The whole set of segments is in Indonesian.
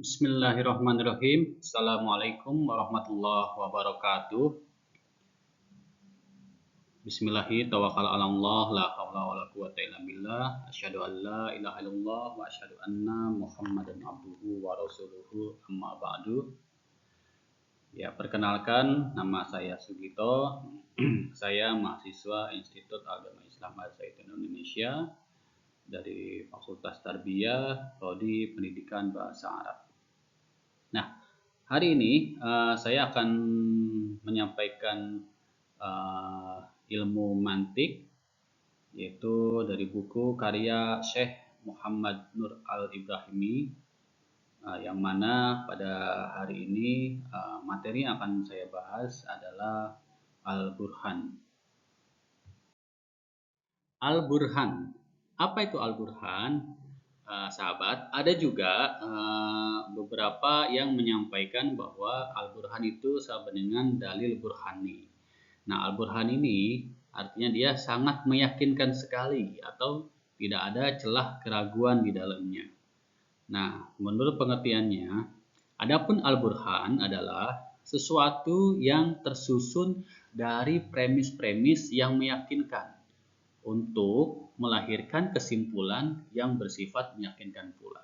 Bismillahirrahmanirrahim. Assalamualaikum warahmatullahi wabarakatuh. Bismillahi tawakkal 'ala Allah, la haula wala quwata illa billah. Asyhadu an la ilaha illallah wa asyhadu anna Muhammadan abduhu wa rasuluhu amma ba'du. Ya, perkenalkan nama saya Sugito. Saya mahasiswa Institut Agama Islam Al-Zaitun Indonesia dari Fakultas Tarbiyah, Prodi Pendidikan Bahasa Arab. Nah, hari ini saya akan menyampaikan ilmu mantik, yaitu dari buku karya Syekh Muhammad Nur Al-Ibrahimi, yang mana pada hari ini materi yang akan saya bahas adalah Al-Burhan. Al-Burhan. Apa itu Al-Burhan? Sahabat, ada juga beberapa yang menyampaikan bahwa Al-Burhan itu sama dengan dalil burhani. Nah, Al-Burhan ini artinya dia sangat meyakinkan sekali atau tidak ada celah keraguan di dalamnya. Nah, menurut pengertiannya, adapun Al-Burhan adalah sesuatu yang tersusun dari premis-premis yang meyakinkan untuk melahirkan kesimpulan yang bersifat meyakinkan pula.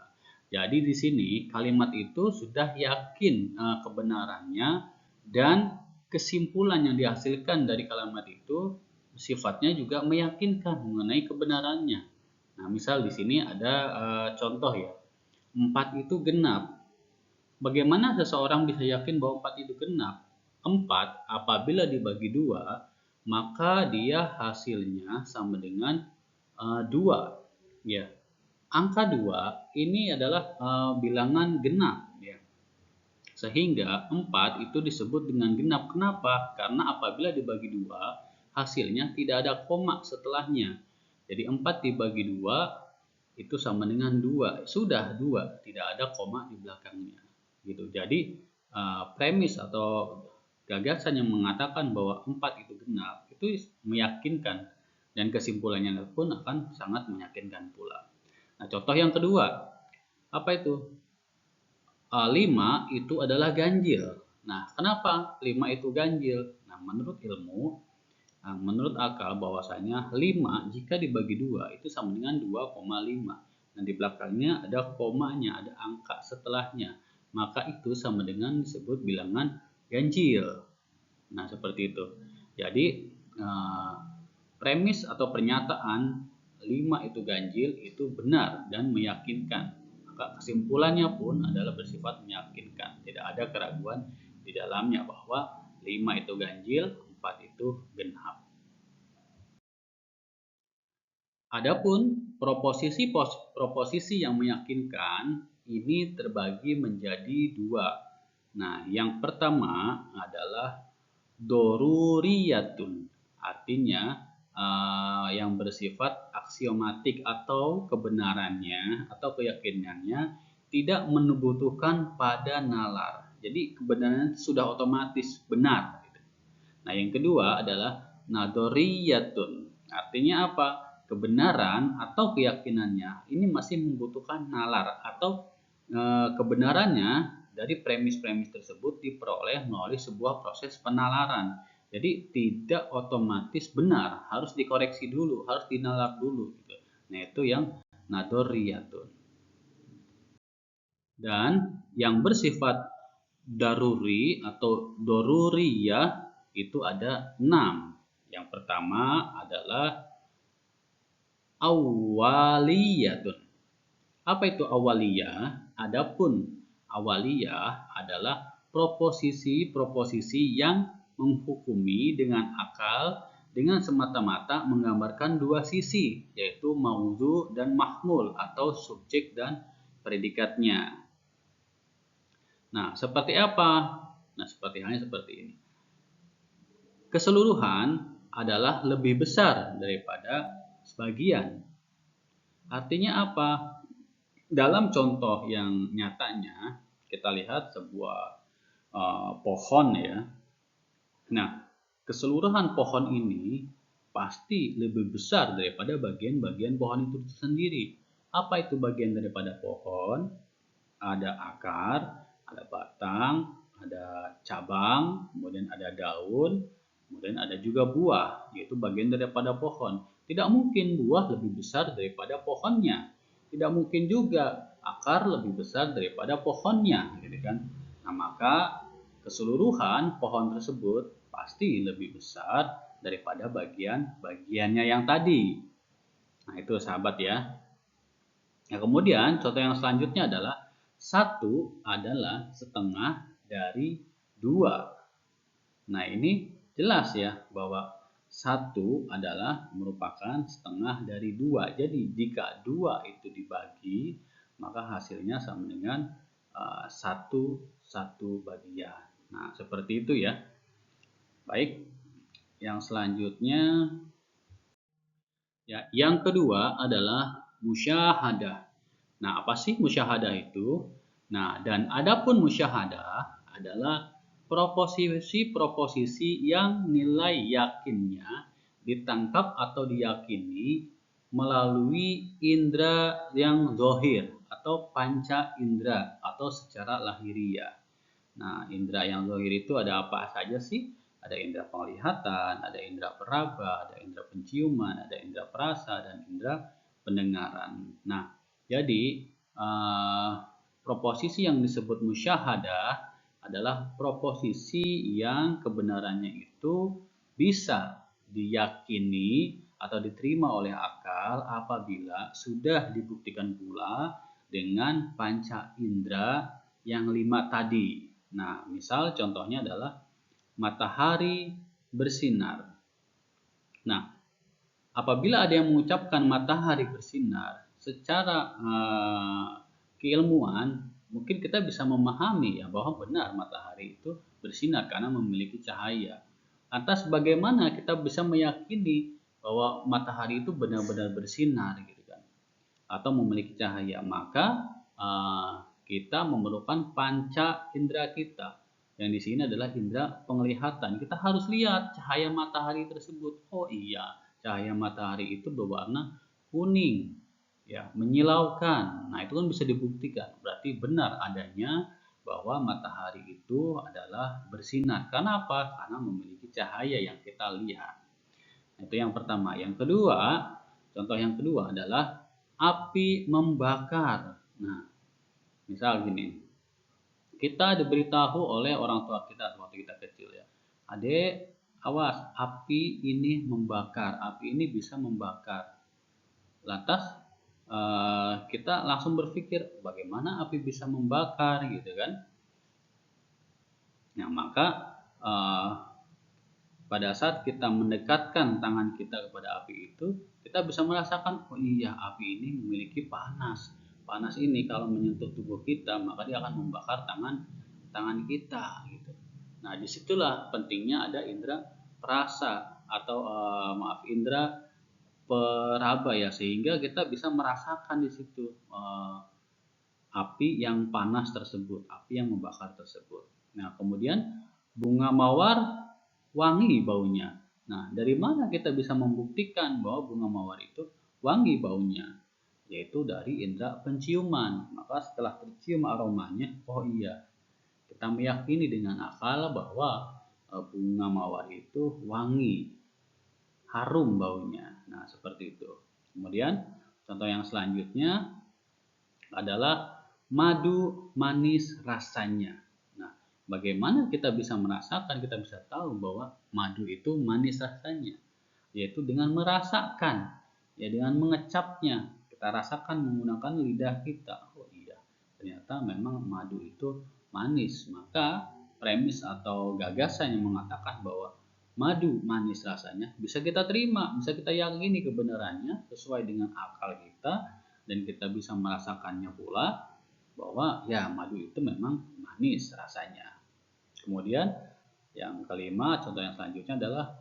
Jadi di sini kalimat itu sudah yakin kebenarannya dan kesimpulan yang dihasilkan dari kalimat itu sifatnya juga meyakinkan mengenai kebenarannya. Nah, misal di sini ada contoh ya. 4 itu genap. Bagaimana seseorang bisa yakin bahwa 4 itu genap? 4 apabila dibagi 2, maka dia hasilnya sama dengan 2. Ya. Angka 2 ini adalah bilangan genap. Ya. Sehingga 4 itu disebut dengan genap. Kenapa? Karena apabila dibagi 2, hasilnya tidak ada koma setelahnya. Jadi 4 dibagi 2 itu sama dengan 2. Sudah 2, tidak ada koma di belakangnya. Gitu. Jadi premis atau gagasan yang mengatakan bahwa 4 itu genap itu meyakinkan dan kesimpulannya pun akan sangat meyakinkan pula. Nah, contoh yang kedua, apa itu? 5 itu adalah ganjil. Nah, kenapa 5 itu ganjil? Nah, menurut ilmu, menurut akal bahwasanya 5 jika dibagi 2 itu sama dengan 2,5. Dan di belakangnya ada komanya, ada angka setelahnya. Maka itu sama dengan disebut bilangan ganjil. Nah, seperti itu. Jadi, premis atau pernyataan 5 itu ganjil itu benar dan meyakinkan. Maka kesimpulannya pun adalah bersifat meyakinkan. Tidak ada keraguan di dalamnya bahwa 5 itu ganjil, 4 itu genap. Adapun proposisi yang meyakinkan ini terbagi menjadi 2. Nah, yang pertama adalah doruriyatun, artinya yang bersifat aksiomatik atau kebenarannya atau keyakinannya tidak membutuhkan pada nalar. Jadi kebenaran sudah otomatis benar. Nah, yang kedua adalah nadoriyatun, artinya apa? Kebenaran atau keyakinannya ini masih membutuhkan nalar atau kebenarannya dari premis-premis tersebut diperoleh melalui sebuah proses penalaran. Jadi tidak otomatis benar, harus dikoreksi dulu, harus dinalar dulu. Gitu. Nah, itu yang nadoriyatun. Dan yang bersifat daruri atau doruriyah itu ada 6. Yang pertama adalah awaliyatun. Apa itu awaliyah? Adapun awaliyah adalah proposisi-proposisi yang menghukumi dengan akal dengan semata-mata menggambarkan dua sisi, yaitu maudhu dan mahmul atau subjek dan predikatnya. Nah, seperti apa? Nah, seperti halnya seperti ini. Keseluruhan adalah lebih besar daripada sebagian. Artinya apa? Dalam contoh yang nyatanya, kita lihat sebuah pohon ya. Nah, keseluruhan pohon ini pasti lebih besar daripada bagian-bagian pohon itu sendiri. Apa itu bagian daripada pohon? Ada akar, ada batang, ada cabang, kemudian ada daun, kemudian ada juga buah, yaitu bagian daripada pohon. Tidak mungkin buah lebih besar daripada pohonnya. Tidak mungkin juga akar lebih besar daripada pohonnya, gitu kan? Nah, maka keseluruhan pohon tersebut pasti lebih besar daripada bagian-bagiannya yang tadi. Nah, itu sahabat ya. Nah, kemudian contoh yang selanjutnya adalah satu adalah setengah dari dua. Nah, ini jelas ya bahwa satu adalah merupakan setengah dari dua. Jadi jika dua itu dibagi, maka hasilnya sama dengan satu satu bagian. Nah, seperti itu ya. Baik, yang selanjutnya ya, yang kedua adalah musyahadah. Nah, apa sih musyahadah itu? Nah, dan adapun musyahadah adalah proposisi-proposisi yang nilai yakinnya ditangkap atau diyakini melalui indera yang zohir atau panca indera atau secara lahiriah. Nah, indera yang zahir itu ada apa saja sih? Ada indera penglihatan, ada indera peraba, ada indera penciuman, ada indera perasa, dan indera pendengaran. Nah, jadi proposisi yang disebut musyahadah adalah proposisi yang kebenarannya itu bisa diyakini atau diterima oleh akal apabila sudah dibuktikan pula dengan panca indera yang 5 tadi. Nah, misal contohnya adalah matahari bersinar. Nah, apabila ada yang mengucapkan matahari bersinar, secara keilmuan mungkin kita bisa memahami ya bahwa benar matahari itu bersinar karena memiliki cahaya. Lantas bagaimana kita bisa meyakini bahwa matahari itu benar-benar bersinar gitu kan? Atau memiliki cahaya? Maka kita memerlukan panca indera kita. Yang di sini adalah indera penglihatan. Kita harus lihat cahaya matahari tersebut. Oh iya, cahaya matahari itu berwarna kuning, ya, menyilaukan. Nah, itu kan bisa dibuktikan. Berarti benar adanya bahwa matahari itu adalah bersinar. Karena apa? Karena memiliki cahaya yang kita lihat. Itu yang pertama. Yang kedua, contoh yang kedua adalah api membakar. Nah, misal gini, kita diberitahu oleh orang tua kita waktu kita kecil ya, adek, awas, api ini membakar, api ini bisa membakar. Lantas kita langsung berpikir bagaimana api bisa membakar gitu kan. Nah, maka pada saat kita mendekatkan tangan kita kepada api itu, kita bisa merasakan, oh iya, api ini memiliki panas. Panas ini kalau menyentuh tubuh kita, maka dia akan membakar tangan kita gitu. Nah, disitulah pentingnya ada indera perasa atau indera peraba ya, sehingga kita bisa merasakan di situ api yang panas tersebut, api yang membakar tersebut. Nah, kemudian bunga mawar wangi baunya. Nah, dari mana kita bisa membuktikan bahwa bunga mawar itu wangi baunya? Yaitu dari indera penciuman. Maka setelah tercium aromanya, oh iya, kita meyakini dengan akal bahwa bunga mawar itu wangi, harum baunya. Nah, seperti itu. Kemudian, contoh yang selanjutnya adalah madu manis rasanya. Nah, bagaimana kita bisa merasakan, kita bisa tahu bahwa madu itu manis rasanya? Yaitu dengan merasakan, ya, dengan mengecapnya. Kita rasakan menggunakan lidah kita. Oh iya, ternyata memang madu itu manis. Maka premis atau gagasan yang mengatakan bahwa madu manis rasanya bisa kita terima, bisa kita yakini kebenarannya sesuai dengan akal kita, dan kita bisa merasakannya pula bahwa ya madu itu memang manis rasanya. Kemudian yang kelima, contoh yang selanjutnya adalah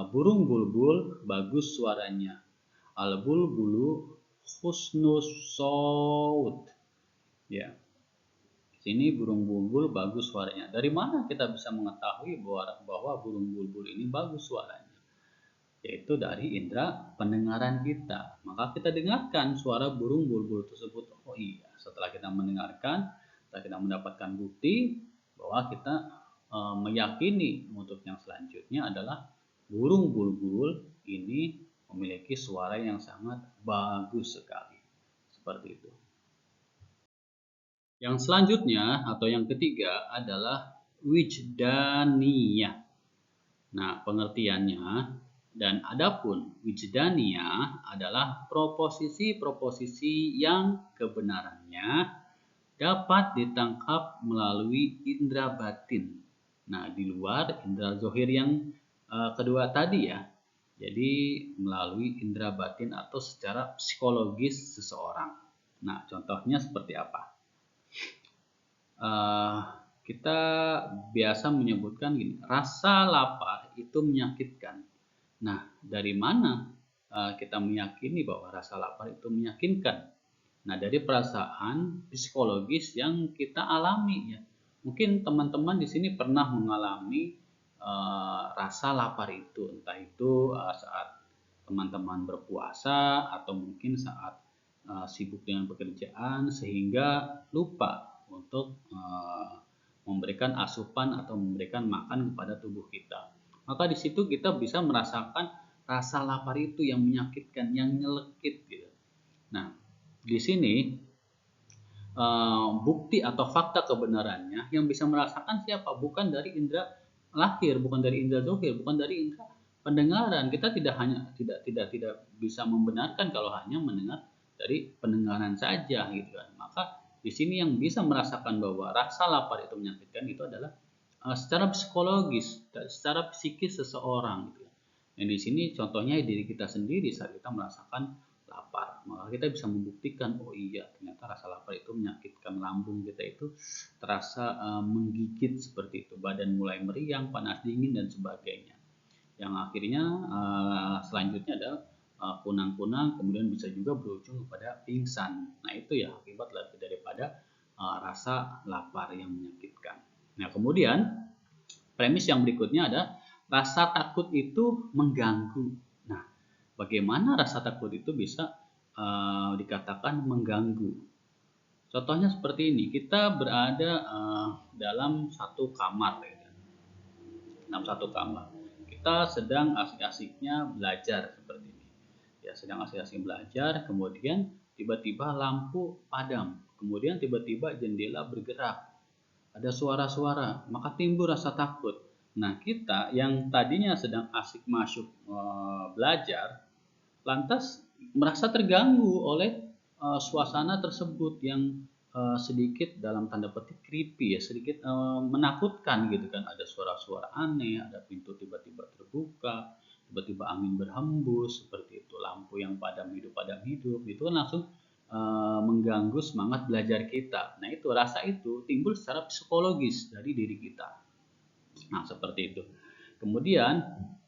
burung bulbul bagus suaranya. Al bulbulu husnus saut. Ya. Sini burung bulbul bagus suaranya. Dari mana kita bisa mengetahui bahwa burung bulbul ini bagus suaranya? yaitu dari indera pendengaran kita. Maka kita dengarkan suara burung bulbul tersebut. Oh iya, setelah kita mendengarkan, setelah kita mendapatkan bukti bahwa kita meyakini untuk yang selanjutnya adalah burung bulbul ini memiliki suara yang sangat bagus sekali. Seperti itu. Yang selanjutnya atau yang ketiga adalah wijdaniyah. Nah, pengertiannya dan adapun wijdaniyah adalah proposisi-proposisi yang kebenarannya dapat ditangkap melalui indera batin. Nah, di luar indera zohir yang kedua tadi ya. Jadi melalui indera batin atau secara psikologis seseorang. Nah, contohnya seperti apa? Kita biasa menyebutkan gini, rasa lapar itu menyakitkan. Nah, dari mana kita meyakini bahwa rasa lapar itu meyakinkan? Nah, dari perasaan psikologis yang kita alami ya. Mungkin teman-teman di sini pernah mengalami rasa lapar itu, entah itu saat teman-teman berpuasa atau mungkin saat sibuk dengan pekerjaan sehingga lupa untuk memberikan asupan atau memberikan makan kepada tubuh kita. Maka di situ kita bisa merasakan rasa lapar itu yang menyakitkan, yang nyelekit gitu. Nah, di sini bukti atau fakta kebenarannya yang bisa merasakan siapa? Bukan dari indera lahir, bukan dari indera zohir, bukan dari indera pendengaran. Kita tidak bisa membenarkan kalau hanya mendengar dari pendengaran saja gitu kan. Maka di sini yang bisa merasakan bahwa rasa lapar itu menyakitkan itu adalah secara psikologis, secara psikis seseorang gitu. Yang di sini contohnya diri kita sendiri saat kita merasakan lapar, maka kita bisa membuktikan oh iya ternyata rasa lapar itu menyakitkan, lambung kita itu terasa menggigit seperti itu, badan mulai meriang, panas dingin dan sebagainya. Yang akhirnya selanjutnya adalah kunang-kunang, kemudian bisa juga berujung kepada pingsan. Nah itu ya akibat daripada rasa lapar yang menyakitkan. Nah kemudian premis yang berikutnya ada rasa takut itu mengganggu. Nah bagaimana rasa takut itu bisa dikatakan mengganggu? Contohnya seperti ini, kita berada dalam satu kamar, dalam satu kamar. Kita sedang asik-asiknya belajar seperti ini. Ya, sedang asik-asik belajar, kemudian tiba-tiba lampu padam, kemudian tiba-tiba jendela bergerak, ada suara-suara, maka timbul rasa takut. Nah, kita yang tadinya sedang asik masuk belajar, lantas merasa terganggu oleh suasana tersebut yang sedikit dalam tanda petik creepy ya, sedikit menakutkan gitu kan. Ada suara-suara aneh, ada pintu tiba-tiba terbuka, tiba-tiba angin berhembus seperti itu, lampu yang padam hidup itu kan langsung mengganggu semangat belajar kita. Nah itu rasa itu timbul secara psikologis dari diri kita. Nah seperti itu. Kemudian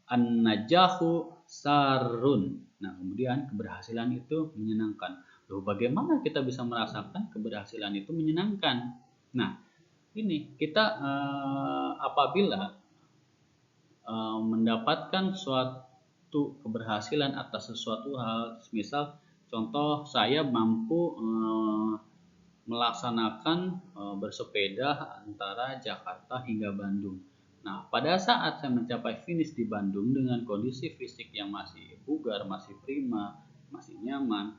an-najahu sarun. Nah kemudian keberhasilan itu menyenangkan. Loh bagaimana kita bisa merasakan keberhasilan itu menyenangkan? Nah ini kita apabila mendapatkan suatu keberhasilan atas sesuatu hal, misal contoh saya mampu melaksanakan bersepeda antara Jakarta hingga Bandung. Nah, pada saat saya mencapai finish di Bandung dengan kondisi fisik yang masih bugar, masih prima, masih nyaman.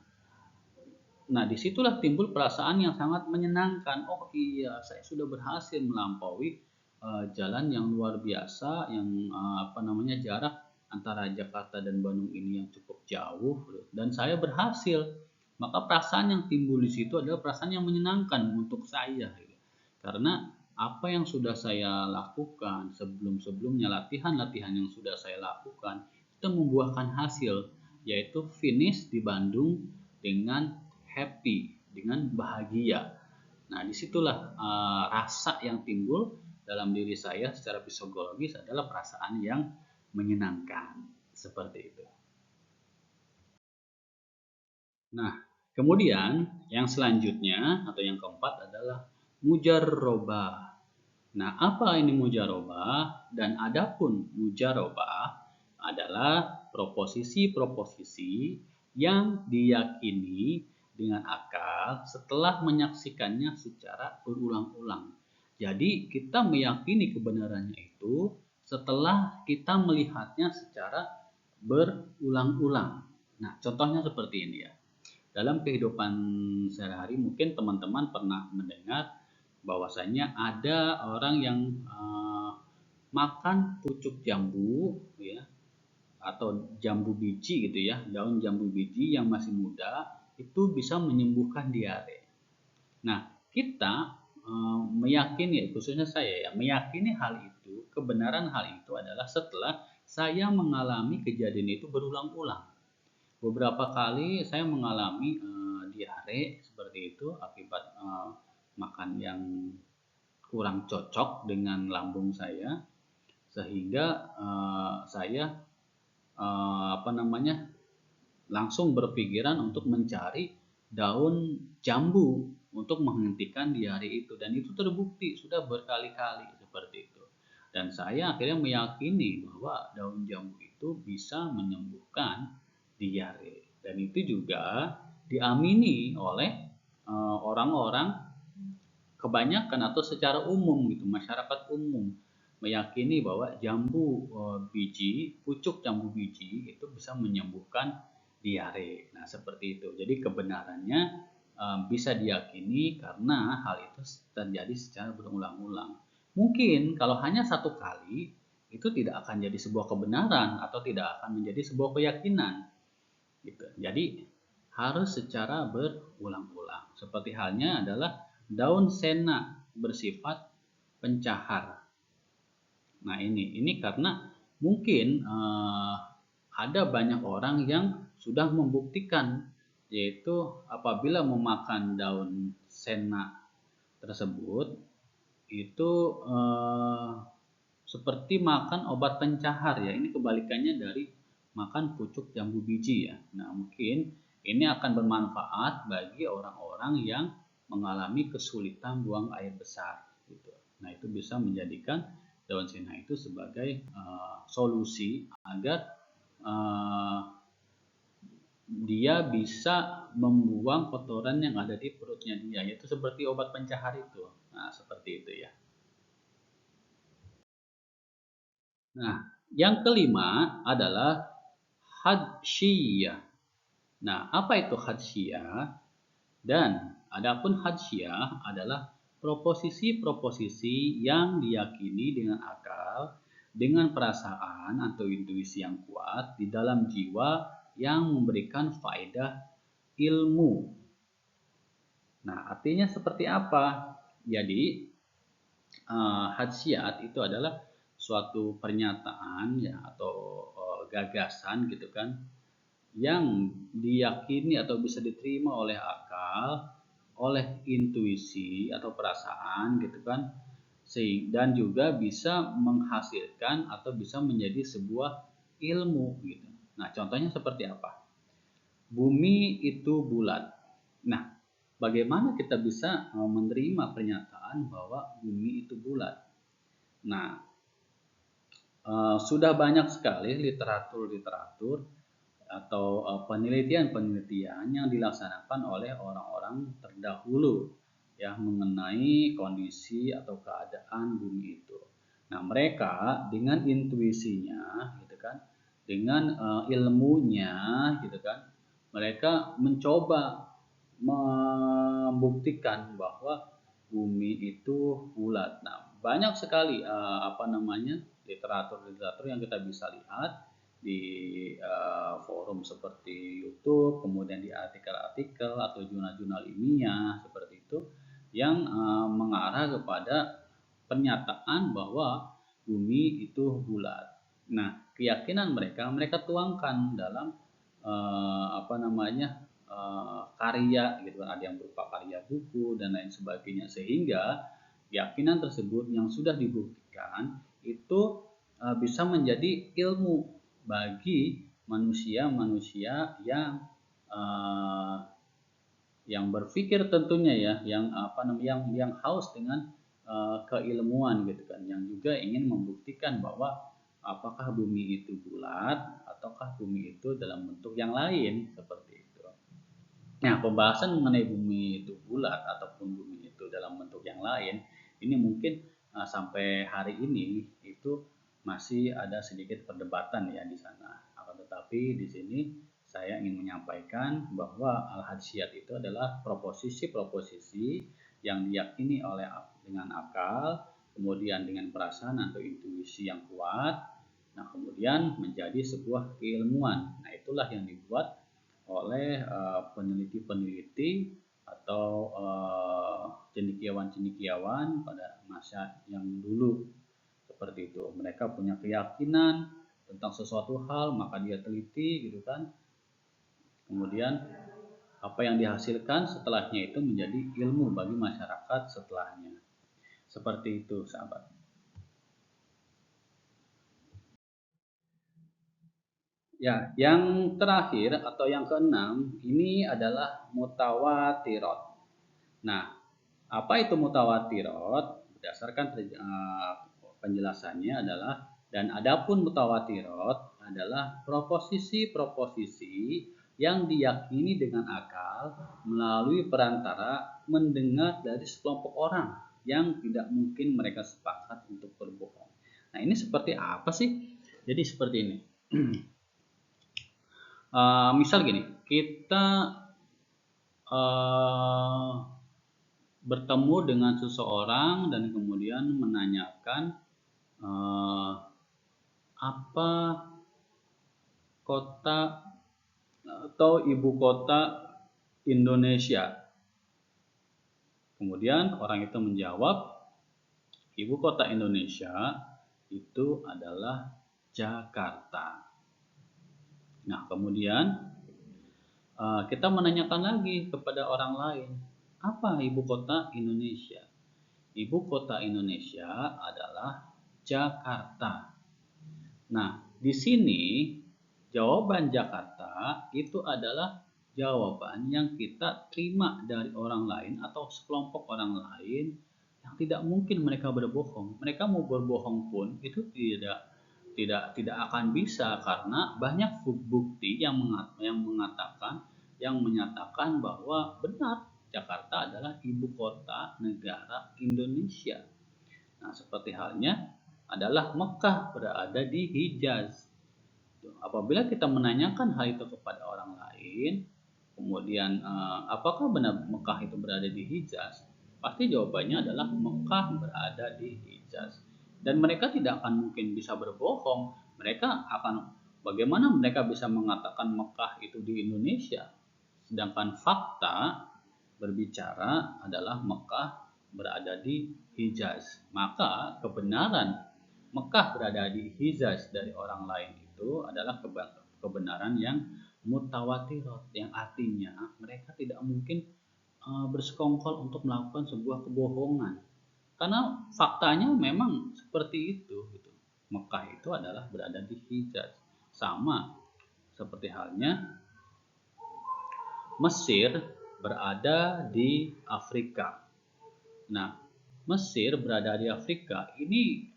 Nah, disitulah timbul perasaan yang sangat menyenangkan. Oh iya, saya sudah berhasil melampaui jalan yang luar biasa, yang jarak antara Jakarta dan Bandung ini yang cukup jauh, dan saya berhasil. Maka perasaan yang timbul di situ adalah perasaan yang menyenangkan untuk saya, karena apa yang sudah saya lakukan sebelum-sebelumnya, latihan-latihan yang sudah saya lakukan itu membuahkan hasil, yaitu finish di Bandung dengan happy, dengan bahagia. Nah disitulah rasa yang timbul dalam diri saya secara psikologis adalah perasaan yang menyenangkan, seperti itu. Nah, kemudian yang selanjutnya atau yang keempat adalah mujarrobah. Nah, apa ini mujarrobah? Dan adapun mujarrobah adalah proposisi-proposisi yang diyakini dengan akal setelah menyaksikannya secara berulang-ulang. Jadi kita meyakini kebenarannya itu setelah kita melihatnya secara berulang-ulang. Nah, contohnya seperti ini ya. Dalam kehidupan sehari-hari mungkin teman-teman pernah mendengar bahwasanya ada orang yang makan pucuk jambu ya, atau jambu biji gitu ya, daun jambu biji yang masih muda itu bisa menyembuhkan diare. Nah, kita meyakini, khususnya saya ya, meyakini hal itu, kebenaran hal itu adalah setelah saya mengalami kejadian itu berulang-ulang. Beberapa kali saya mengalami diare seperti itu akibat makan yang kurang cocok dengan lambung saya, sehingga saya langsung berpikiran untuk mencari daun jambu untuk menghentikan diare itu, dan itu terbukti sudah berkali-kali seperti itu. Dan saya akhirnya meyakini bahwa daun jambu itu bisa menyembuhkan diare, dan itu juga diamini oleh orang-orang kebanyakan atau secara umum gitu, masyarakat umum meyakini bahwa jambu biji, pucuk jambu biji itu bisa menyembuhkan diare. Nah, seperti itu. Jadi kebenarannya bisa diyakini karena hal itu terjadi secara berulang-ulang. Mungkin kalau hanya satu kali itu tidak akan jadi sebuah kebenaran atau tidak akan menjadi sebuah keyakinan. Gitu. Jadi harus secara berulang-ulang. Seperti halnya adalah daun sena bersifat pencahar. Nah, ini karena mungkin ada banyak orang yang sudah membuktikan, yaitu apabila memakan daun sena tersebut itu seperti makan obat pencahar ya. Ini kebalikannya dari makan pucuk jambu biji ya. Nah, mungkin ini akan bermanfaat bagi orang-orang yang mengalami kesulitan buang air besar gitu. Nah, itu bisa menjadikan daun sena itu sebagai solusi agar dia bisa membuang kotoran yang ada di perutnya dia, yaitu seperti obat pencahar itu. Nah, seperti itu ya. Nah, yang kelima adalah hadsyiyah. Nah, apa itu hadsyiyah? Dan adapun hadsyiyah adalah proposisi-proposisi yang diyakini dengan akal, dengan perasaan atau intuisi yang kuat di dalam jiwa yang memberikan faedah ilmu. Nah, artinya seperti apa? Jadi, hadsyat itu adalah suatu pernyataan ya atau gagasan gitu kan, yang diyakini atau bisa diterima oleh akal, oleh intuisi atau perasaan gitu kan, dan juga bisa menghasilkan atau bisa menjadi sebuah ilmu gitu. Nah, contohnya seperti apa? Bumi itu bulat. Nah, bagaimana kita bisa menerima pernyataan bahwa bumi itu bulat? Nah, sudah banyak sekali literatur-literatur atau penelitian-penelitian yang dilaksanakan oleh orang-orang terdahulu ya mengenai kondisi atau keadaan bumi itu. Nah, mereka dengan intuisinya gitu kan, dengan ilmunya gitu kan, mereka mencoba membuktikan bahwa bumi itu bulat. Nah, banyak sekali literatur-literatur yang kita bisa lihat di forum seperti YouTube, kemudian di artikel-artikel atau jurnal-jurnal ilmiah seperti itu yang mengarah kepada pernyataan bahwa bumi itu bulat. Nah, keyakinan mereka tuangkan dalam karya gitu kan, ada yang berupa karya buku dan lain sebagainya, sehingga keyakinan tersebut yang sudah dibuktikan itu bisa menjadi ilmu bagi manusia-manusia yang berpikir tentunya ya, yang haus dengan keilmuan gitu kan, yang juga ingin membuktikan bahwa apakah bumi itu bulat ataukah bumi itu dalam bentuk yang lain, seperti itu. Nah, pembahasan mengenai bumi itu bulat ataupun bumi itu dalam bentuk yang lain, ini mungkin sampai hari ini itu masih ada sedikit perdebatan ya di sana. Akan tetapi di sini saya ingin menyampaikan bahwa al-hadsiyat itu adalah proposisi-proposisi yang diyakini oleh dengan akal, kemudian dengan perasaan atau intuisi yang kuat, nah kemudian menjadi sebuah keilmuan. Nah, itulah yang dibuat oleh peneliti-peneliti atau cendekiawan-cendekiawan pada masa yang dulu, seperti itu. Mereka punya keyakinan tentang sesuatu hal, maka dia teliti gitu kan. Kemudian apa yang dihasilkan setelahnya itu menjadi ilmu bagi masyarakat setelahnya. Seperti itu, sahabat. Ya, yang terakhir atau yang keenam ini adalah mutawatirat. Nah, apa itu mutawatirat? Berdasarkan penjelasannya adalah, dan adapun mutawatirat adalah proposisi-proposisi yang diyakini dengan akal melalui perantara mendengar dari sekelompok orang yang tidak mungkin mereka sepakat untuk berbohong. Nah, ini seperti apa sih? Jadi seperti ini. Misal gini, kita bertemu dengan seseorang dan kemudian menanyakan apa kota atau ibu kota Indonesia. Kemudian orang itu menjawab, ibu kota Indonesia itu adalah Jakarta. Nah, kemudian kita menanyakan lagi kepada orang lain, apa ibu kota Indonesia? Ibu kota Indonesia adalah Jakarta. Nah, di sini jawaban Jakarta itu adalah jawaban yang kita terima dari orang lain atau sekelompok orang lain yang tidak mungkin mereka berbohong. Mereka mau berbohong pun itu tidak akan bisa, karena banyak bukti yang menyatakan bahwa benar Jakarta adalah ibu kota negara Indonesia. Nah, seperti halnya adalah Mekah berada di Hijaz. Apabila kita menanyakan hal itu kepada orang lain, kemudian apakah benar Mekah itu berada di Hijaz? Pasti jawabannya adalah Mekah berada di Hijaz. Dan mereka tidak akan mungkin bisa berbohong. Bagaimana mereka bisa mengatakan Mekah itu di Indonesia? Sedangkan fakta berbicara adalah Mekah berada di Hijaz. Maka kebenaran Mekah berada di Hijaz dari orang lain itu adalah kebenaran yang mutawatirat, yang artinya mereka tidak mungkin bersekongkol untuk melakukan sebuah kebohongan, karena faktanya memang seperti itu gitu. Mekah itu adalah berada di Hijaz. Sama seperti halnya Mesir berada di Afrika. Nah, Mesir berada di Afrika ini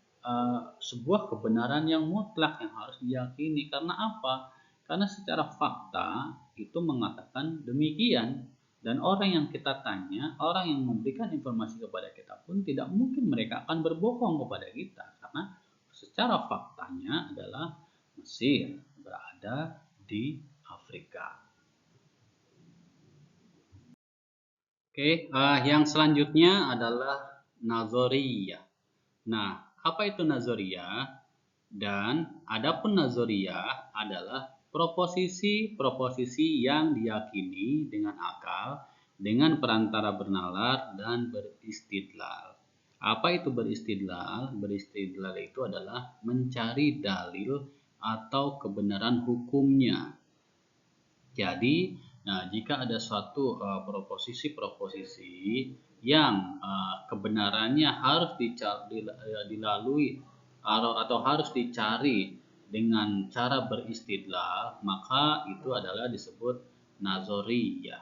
sebuah kebenaran yang mutlak yang harus diyakini. Karena apa? Karena secara fakta itu mengatakan demikian. Dan orang yang kita tanya, orang yang memberikan informasi kepada kita pun tidak mungkin mereka akan berbohong kepada kita. Karena secara faktanya adalah Mesir berada di Afrika. Oke, yang selanjutnya adalah nazariyah. Nah, apa itu nazariyah? Dan adapun nazariyah adalah proposisi-proposisi yang diyakini dengan akal, dengan perantara bernalar dan beristidlal. Apa itu beristidlal? Beristidlal itu adalah mencari dalil atau kebenaran hukumnya. Jadi, jika ada suatu proposisi-proposisi yang kebenarannya harus dilalui atau harus dicari dengan cara beristidlal, maka itu adalah disebut nazariyah.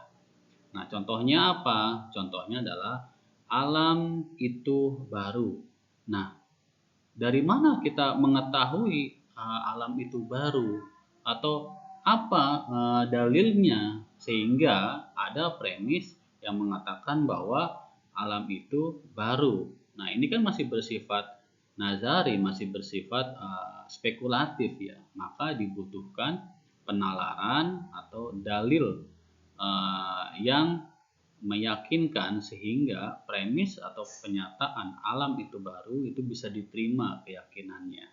Nah, contohnya apa? Contohnya adalah alam itu baru. Nah, dari mana kita mengetahui alam itu baru, atau apa dalilnya sehingga ada premis yang mengatakan bahwa alam itu baru. Nah, ini kan masih bersifat nazari, masih bersifat spekulatif ya. Maka dibutuhkan penalaran atau dalil yang meyakinkan sehingga premis atau penyataan alam itu baru itu bisa diterima keyakinannya.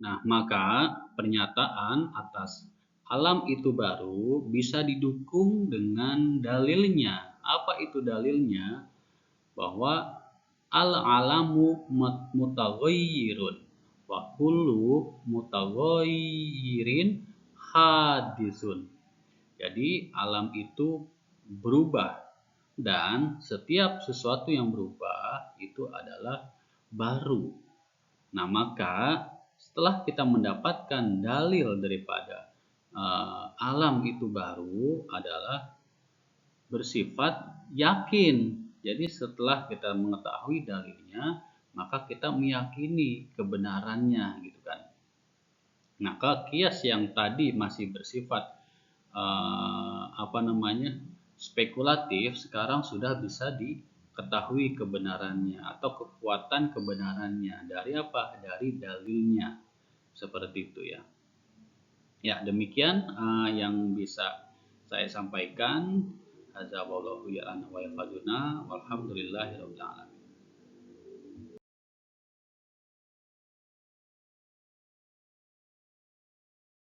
Nah, maka pernyataan atas alam itu baru bisa didukung dengan dalilnya. Apa itu dalilnya? Bahwa al-alamu mutaghayyirun wa kullu mutaghayyirin hadisun. Jadi alam itu berubah dan setiap sesuatu yang berubah itu adalah baru. Nah, maka setelah kita mendapatkan dalil daripada alam itu baru adalah bersifat yakin. Jadi setelah kita mengetahui dalilnya, maka kita meyakini kebenarannya gitu kan. Maka kias yang tadi masih bersifat spekulatif, sekarang sudah bisa diketahui kebenarannya atau kekuatan kebenarannya dari apa? Dari dalilnya, seperti itu ya. Ya, demikian yang bisa saya sampaikan. Walhamdulillahirabbil alamin.